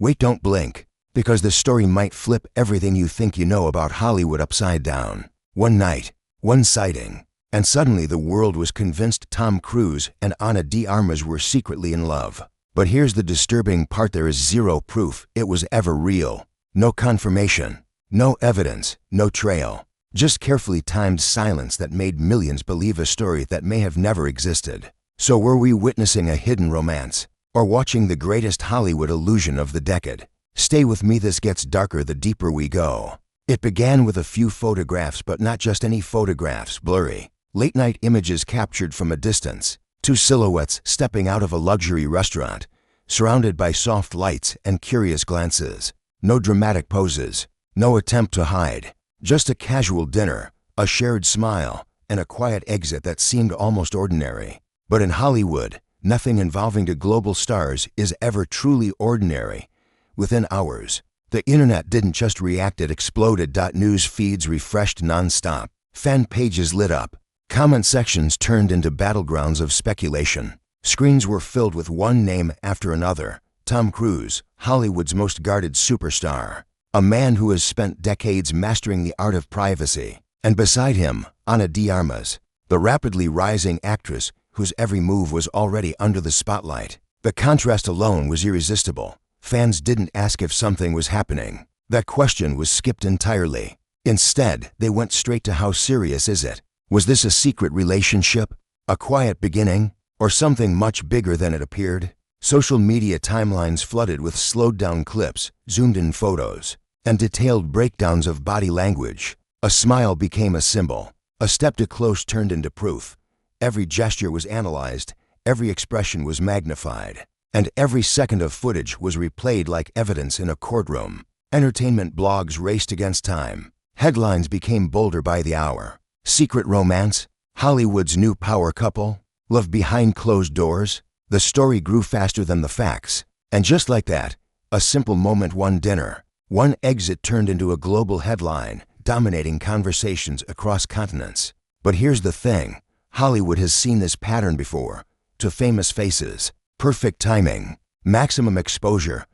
Wait, don't blink, because the story might flip everything you think you know about Hollywood upside down. One night, one sighting, and suddenly the world was convinced Tom Cruise and Ana de Armas were secretly in love. But here's the disturbing part: there is zero proof it was ever real. No confirmation, no evidence, no trail. Just carefully timed silence that made millions believe a story that may have never existed. So were we witnessing a hidden romance, or watching the greatest Hollywood illusion of the decade? Stay with me, this gets darker the deeper we go. It began with a few photographs, but not just any photographs, blurry, late-night images captured from a distance. Two silhouettes stepping out of a luxury restaurant, surrounded by soft lights and curious glances. No dramatic poses, no attempt to hide. Just a casual dinner, a shared smile, and a quiet exit that seemed almost ordinary. But in Hollywood, nothing involving the global stars is ever truly ordinary. Within hours, the internet didn't just react, it exploded. News feeds refreshed non-stop. Fan pages lit up. Comment sections turned into battlegrounds of speculation. Screens were filled with one name after another: Tom Cruise, Hollywood's most guarded superstar. A man who has spent decades mastering the art of privacy. And beside him, Ana de Armas, the rapidly rising actress whose every move was already under the spotlight. The contrast alone was irresistible. Fans didn't ask if something was happening. That question was skipped entirely. Instead, they went straight to how serious is it? Was this a secret relationship, a quiet beginning, or something much bigger than it appeared? Social media timelines flooded with slowed-down clips, zoomed-in photos, and detailed breakdowns of body language. A smile became a symbol. A step too close turned into proof. Every gesture was analyzed, every expression was magnified, and every second of footage was replayed like evidence in a courtroom. Entertainment blogs raced against time. Headlines became bolder by the hour. Secret romance? Hollywood's new power couple? Love behind closed doors? The story grew faster than the facts. And just like that, a simple moment, one dinner, one exit turned into a global headline, dominating conversations across continents. But here's the thing. Hollywood has seen this pattern before. To famous faces, perfect timing, maximum exposure.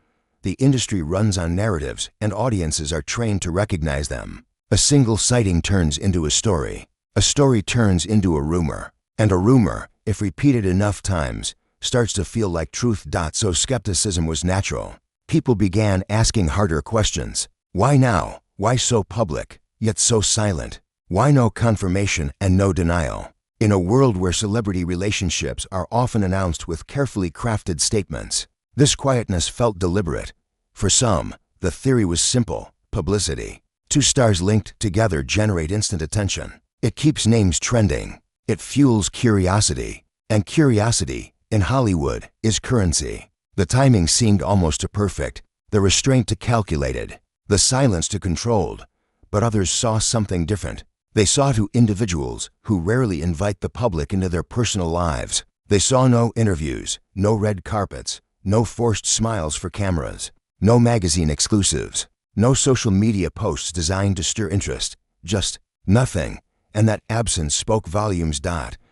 The industry runs on narratives, and audiences are trained to recognize them. A single sighting turns into a story turns into a rumor, and a rumor, if repeated enough times, starts to feel like truth. So skepticism was natural. People began asking harder questions. Why now? Why so public, yet so silent? Why no confirmation and no denial? In a world where celebrity relationships are often announced with carefully crafted statements, this quietness felt deliberate. For some, the theory was simple: publicity. Two stars linked together generate instant attention. It keeps names trending. It fuels curiosity. And curiosity, in Hollywood, is currency. The timing seemed almost too perfect, the restraint too calculated, the silence too controlled. But others saw something different. They saw two individuals who rarely invite the public into their personal lives. They saw no interviews, no red carpets, no forced smiles for cameras, no magazine exclusives, no social media posts designed to stir interest. Just nothing. And that absence spoke volumes.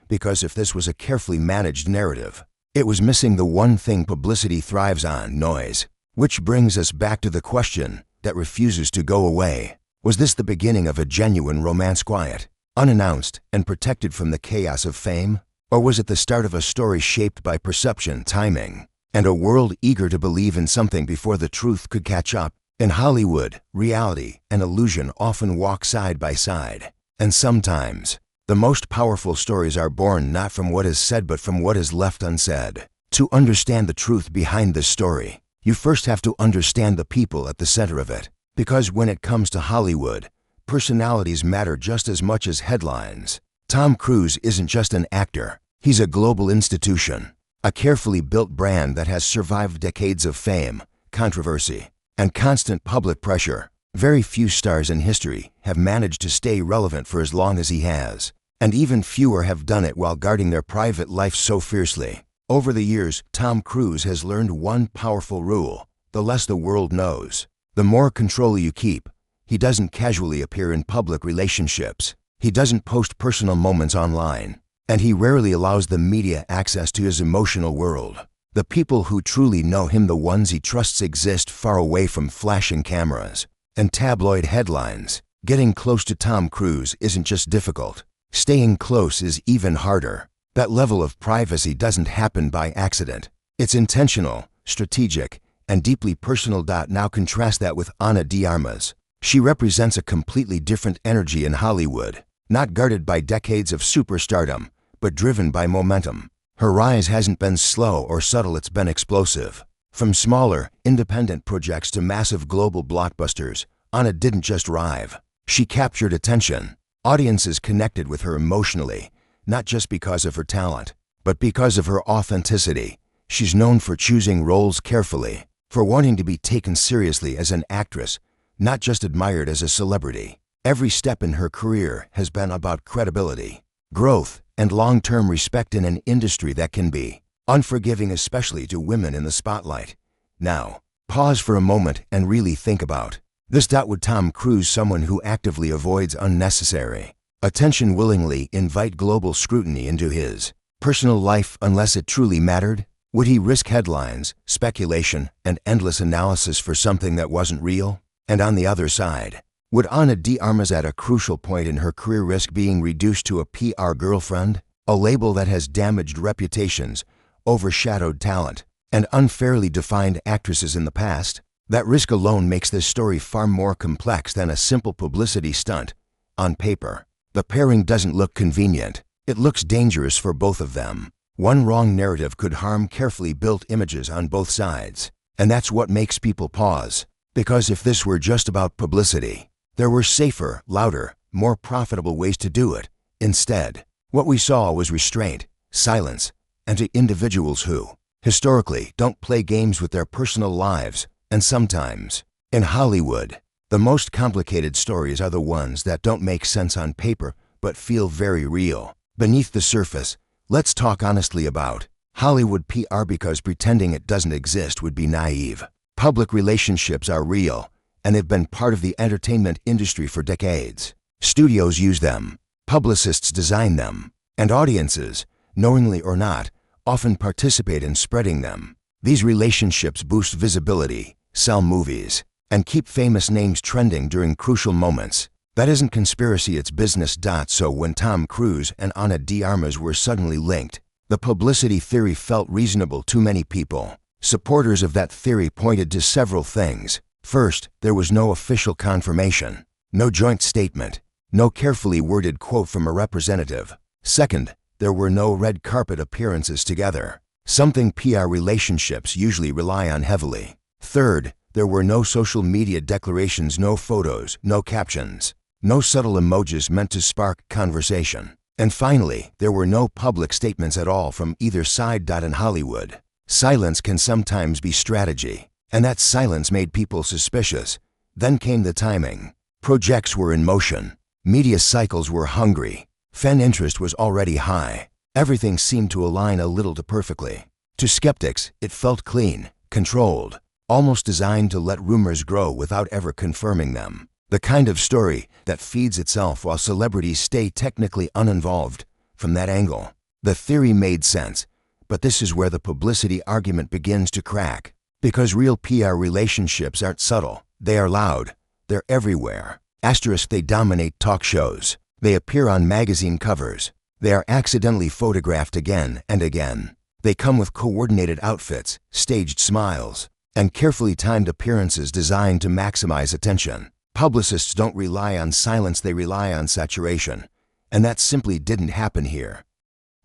Because if this was a carefully managed narrative, it was missing the one thing publicity thrives on: noise. Which brings us back to the question that refuses to go away. Was this the beginning of a genuine romance, quiet, unannounced, and protected from the chaos of fame? Or was it the start of a story shaped by perception, timing, and a world eager to believe in something before the truth could catch up? In Hollywood, reality and illusion often walk side by side. And sometimes, the most powerful stories are born not from what is said but from what is left unsaid. To understand the truth behind this story, you first have to understand the people at the center of it. Because when it comes to Hollywood, personalities matter just as much as headlines. Tom Cruise isn't just an actor. He's a global institution, a carefully built brand that has survived decades of fame, controversy, and constant public pressure. Very few stars in history have managed to stay relevant for as long as he has, and even fewer have done it while guarding their private life so fiercely. Over the years, Tom Cruise has learned one powerful rule: the less the world knows, the more control you keep. He doesn't casually appear in public relationships. He doesn't post personal moments online. And he rarely allows the media access to his emotional world. The people who truly know him, the ones he trusts, exist far away from flashing cameras and tabloid headlines. Getting close to Tom Cruise isn't just difficult. Staying close is even harder. That level of privacy doesn't happen by accident. It's intentional, strategic, and deeply personal. Now contrast that with Ana de Armas. She represents a completely different energy in Hollywood, not guarded by decades of superstardom, but driven by momentum. Her rise hasn't been slow or subtle, it's been explosive. From smaller, independent projects to massive global blockbusters, Ana didn't just rise. She captured attention. Audiences connected with her emotionally, not just because of her talent, but because of her authenticity. She's known for choosing roles carefully, for wanting to be taken seriously as an actress, not just admired as a celebrity. Every step in her career has been about credibility, growth, and long-term respect in an industry that can be unforgiving, especially to women in the spotlight. Now, pause for a moment and really think about this. Would Tom Cruise, someone who actively avoids unnecessary attention, willingly invite global scrutiny into his personal life unless it truly mattered? Would he risk headlines, speculation, and endless analysis for something that wasn't real? And on the other side, would Ana de Armas at a crucial point in her career risk being reduced to a PR girlfriend, a label that has damaged reputations, overshadowed talent, and unfairly defined actresses in the past? That risk alone makes this story far more complex than a simple publicity stunt. On paper, the pairing doesn't look convenient. It looks dangerous for both of them. One wrong narrative could harm carefully built images on both sides. And that's what makes people pause. Because if this were just about publicity, there were safer, louder, more profitable ways to do it. Instead, what we saw was restraint, silence, and to individuals who, historically, don't play games with their personal lives. And sometimes, in Hollywood, the most complicated stories are the ones that don't make sense on paper but feel very real. Beneath the surface, let's talk honestly about Hollywood PR, because pretending it doesn't exist would be naive. Public relationships are real, and they've been part of the entertainment industry for decades. Studios use them, publicists design them, and audiences, knowingly or not, often participate in spreading them. These relationships boost visibility, sell movies, and keep famous names trending during crucial moments. That isn't conspiracy, it's business. So when Tom Cruise and Ana de Armas were suddenly linked, the publicity theory felt reasonable to many people. Supporters of that theory pointed to several things. First, there was no official confirmation, no joint statement, no carefully worded quote from a representative. Second, there were no red carpet appearances together, something PR relationships usually rely on heavily. Third, there were no social media declarations, no photos, no captions, no subtle emojis meant to spark conversation. And finally, there were no public statements at all from either side. In Hollywood, silence can sometimes be strategy, and that silence made people suspicious. Then came the timing. Projects were in motion. Media cycles were hungry. Fan interest was already high. Everything seemed to align a little too perfectly. To skeptics, it felt clean, controlled, almost designed to let rumors grow without ever confirming them. The kind of story that feeds itself while celebrities stay technically uninvolved. From that angle, the theory made sense. But this is where the publicity argument begins to crack. Because real PR relationships aren't subtle. They are loud. They're everywhere. Asterisk, they dominate talk shows. They appear on magazine covers. They are accidentally photographed again and again. They come with coordinated outfits, staged smiles, and carefully timed appearances designed to maximize attention. Publicists don't rely on silence, they rely on saturation. And that simply didn't happen here.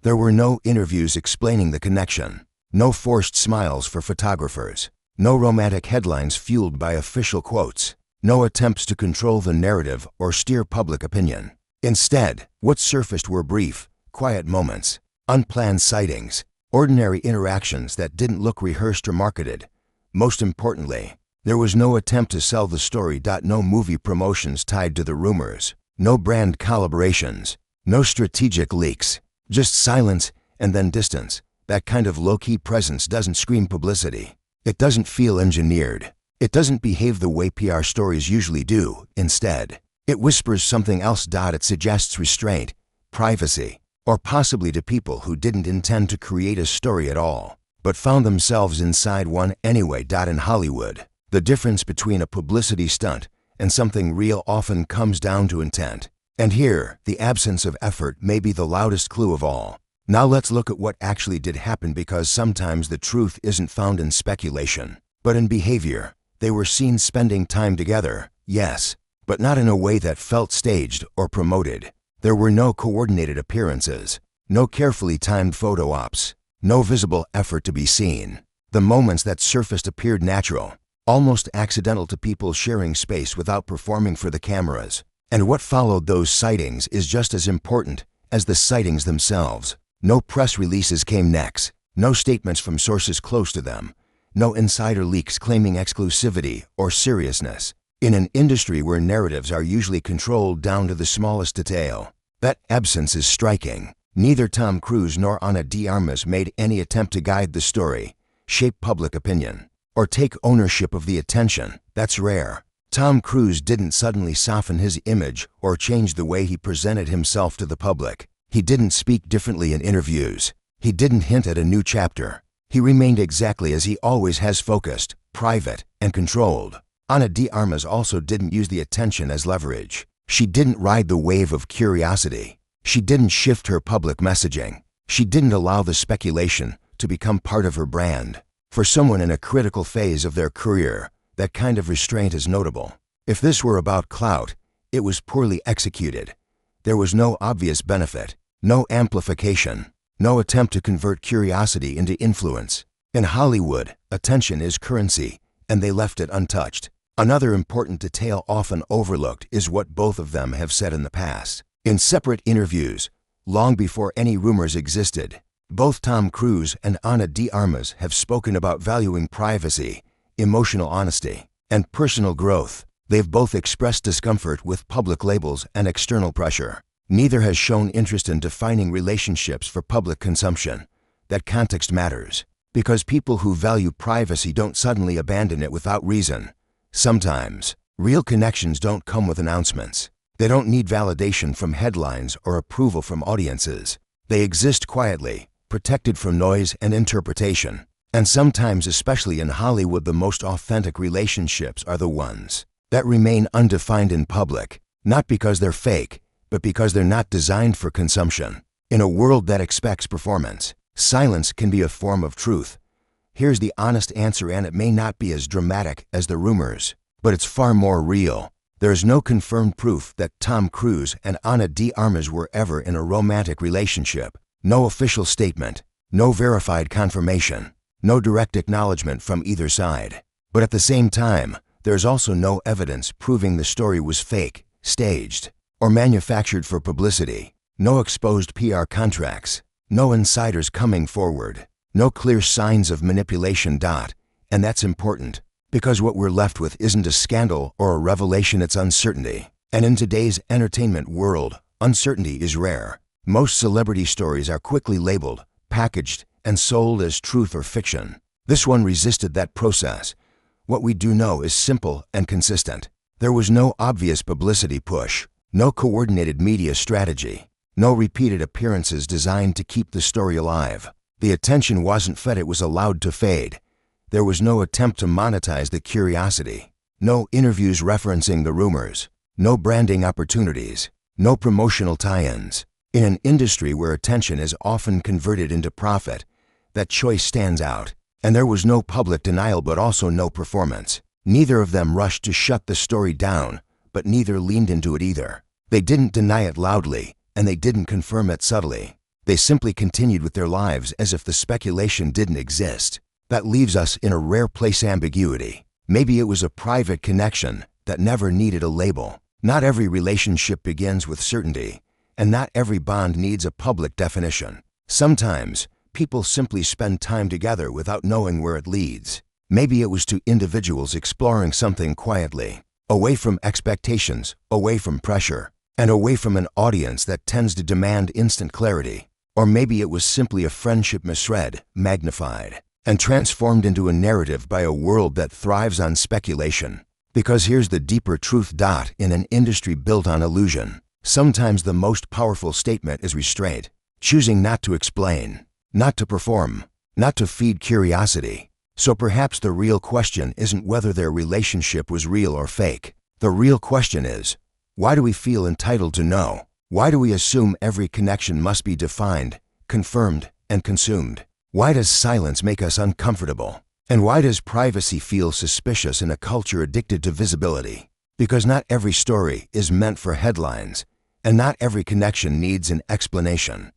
There were no interviews explaining the connection, no forced smiles for photographers, no romantic headlines fueled by official quotes, no attempts to control the narrative or steer public opinion. Instead, what surfaced were brief, quiet moments, unplanned sightings, ordinary interactions that didn't look rehearsed or marketed. Most importantly, there was no attempt to sell the story. No movie promotions tied to the rumors, no brand collaborations, no strategic leaks, just silence and then distance. That kind of low-key presence doesn't scream publicity. It doesn't feel engineered. It doesn't behave the way PR stories usually do. Instead, it whispers something else. It suggests restraint, privacy, or possibly to people who didn't intend to create a story at all. but found themselves inside one anyway. In Hollywood, the difference between a publicity stunt and something real often comes down to intent. And here, the absence of effort may be the loudest clue of all. Now let's look at what actually did happen, because sometimes the truth isn't found in speculation, but in behavior. They were seen spending time together, yes, but not in a way that felt staged or promoted. There were no coordinated appearances, no carefully timed photo ops, no visible effort to be seen. The moments that surfaced appeared natural, almost accidental to people sharing space without performing for the cameras. And what followed those sightings is just as important as the sightings themselves. No press releases came next, no statements from sources close to them, no insider leaks claiming exclusivity or seriousness. In an industry where narratives are usually controlled down to the smallest detail, that absence is striking. Neither Tom Cruise nor Ana de Armas made any attempt to guide the story, shape public opinion, or take ownership of the attention. That's rare. Tom Cruise didn't suddenly soften his image or change the way he presented himself to the public. He didn't speak differently in interviews. He didn't hint at a new chapter. He remained exactly as he always has: focused, private, and controlled. Ana de Armas also didn't use the attention as leverage. She didn't ride the wave of curiosity. She didn't shift her public messaging. She didn't allow the speculation to become part of her brand. For someone in a critical phase of their career, that kind of restraint is notable. If this were about clout, it was poorly executed. There was no obvious benefit, no amplification, no attempt to convert curiosity into influence. In Hollywood, attention is currency, and they left it untouched. Another important detail often overlooked is what both of them have said in the past. In separate interviews, long before any rumors existed, both Tom Cruise and Ana de Armas have spoken about valuing privacy, emotional honesty, and personal growth. They've both expressed discomfort with public labels and external pressure. Neither has shown interest in defining relationships for public consumption. That context matters, because people who value privacy don't suddenly abandon it without reason. Sometimes, real connections don't come with announcements. They don't need validation from headlines or approval from audiences. They exist quietly, protected from noise and interpretation. And sometimes, especially in Hollywood, the most authentic relationships are the ones that remain undefined in public, not because they're fake, but because they're not designed for consumption. In a world that expects performance, silence can be a form of truth. Here's the honest answer, and it may not be as dramatic as the rumors, but it's far more real. There is no confirmed proof that Tom Cruise and Ana de Armas were ever in a romantic relationship. No official statement, no verified confirmation, no direct acknowledgement from either side. But at the same time, there's also no evidence proving the story was fake, staged, or manufactured for publicity. No exposed PR contracts, no insiders coming forward, no clear signs of manipulation. And that's important, because what we're left with isn't a scandal or a revelation, it's uncertainty. And in today's entertainment world, uncertainty is rare. Most celebrity stories are quickly labeled, packaged, and sold as truth or fiction. This one resisted that process. What we do know is simple and consistent. There was no obvious publicity push, no coordinated media strategy, no repeated appearances designed to keep the story alive. The attention wasn't fed, it was allowed to fade. There was no attempt to monetize the curiosity, no interviews referencing the rumors, no branding opportunities, no promotional tie-ins. In an industry where attention is often converted into profit, that choice stands out. And there was no public denial, but also no performance. Neither of them rushed to shut the story down, but neither leaned into it either. They didn't deny it loudly, and they didn't confirm it subtly. They simply continued with their lives as if the speculation didn't exist. That leaves us in a rare place: ambiguity. Maybe it was a private connection that never needed a label. Not every relationship begins with certainty, and not every bond needs a public definition. Sometimes, people simply spend time together without knowing where it leads. Maybe it was two individuals exploring something quietly, away from expectations, away from pressure, and away from an audience that tends to demand instant clarity. Or maybe it was simply a friendship misread, magnified, and transformed into a narrative by a world that thrives on speculation. Because here's the deeper truth. In an industry built on illusion, sometimes the most powerful statement is restraint. Choosing not to explain, not to perform, not to feed curiosity. So perhaps the real question isn't whether their relationship was real or fake. The real question is, why do we feel entitled to know? Why do we assume every connection must be defined, confirmed, and consumed? Why does silence make us uncomfortable? And why does privacy feel suspicious in a culture addicted to visibility? Because not every story is meant for headlines, and not every connection needs an explanation.